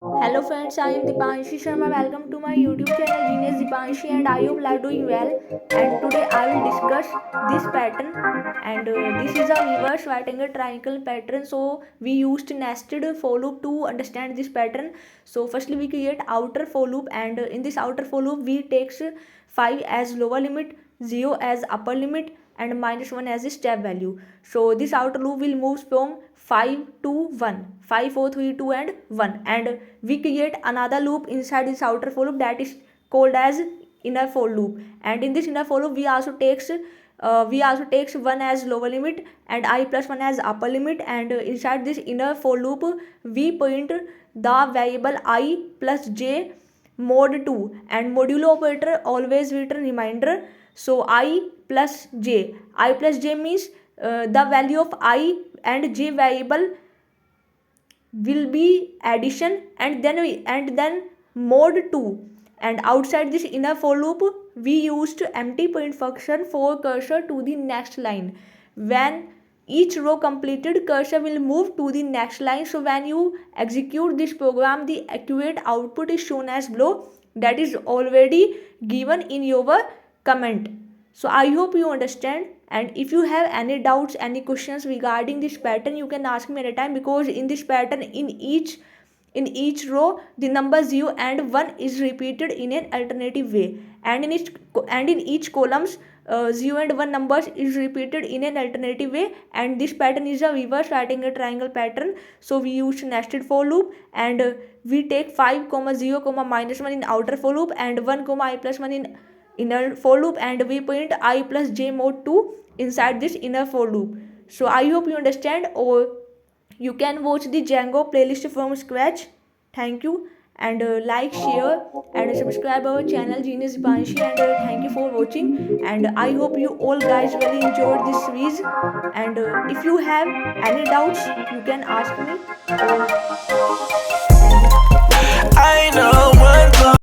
Hello friends, I am Deepanshi Sharma. Welcome to my YouTube channel Genius Deepanshi, and I hope you are doing well. And today I will discuss this pattern, and this is a reverse right angle triangle pattern. So we used nested for loop to understand this pattern. So firstly we create outer for loop, and in this outer for loop we takes 5 as lower limit, 0 as upper limit, and minus 1 as a step value. So this outer loop will move from 5 to 1, 5 4 3 2 and 1, and we create another loop inside this outer for loop that is called as inner for loop. And in this inner for loop we also takes 1 as lower limit and I plus 1 as upper limit, and inside this inner for loop we point the variable I plus j mod 2, and modulo operator always return reminder. So I plus j means the value of I and j variable will be addition, and then mod 2. And outside this inner for loop we used empty point function for cursor to the next line. When each row completed, cursor will move to the next line. So when you execute this program, the accurate output is shown as below, that is already given in your comment. So I hope you understand, and if you have any doubts, any questions regarding this pattern, you can ask me anytime, because in this pattern in each row the number 0 and 1 is repeated in an alternative way, and in each columns 0 and 1 numbers is repeated in an alternative way. And this pattern is a reverse right angle triangle pattern. So we use nested for loop, and we take 5 comma 0 comma minus 1 in outer for loop and 1 comma I plus 1 in inner for loop, and we print I plus j mod 2 inside this inner for loop. So I hope you understand, or you can watch the Django playlist from scratch. Thank you, and like, share, and subscribe our channel Genius Banshi, and thank you for watching. And I hope you all guys really enjoyed this series. And if you have any doubts, you can ask me. Or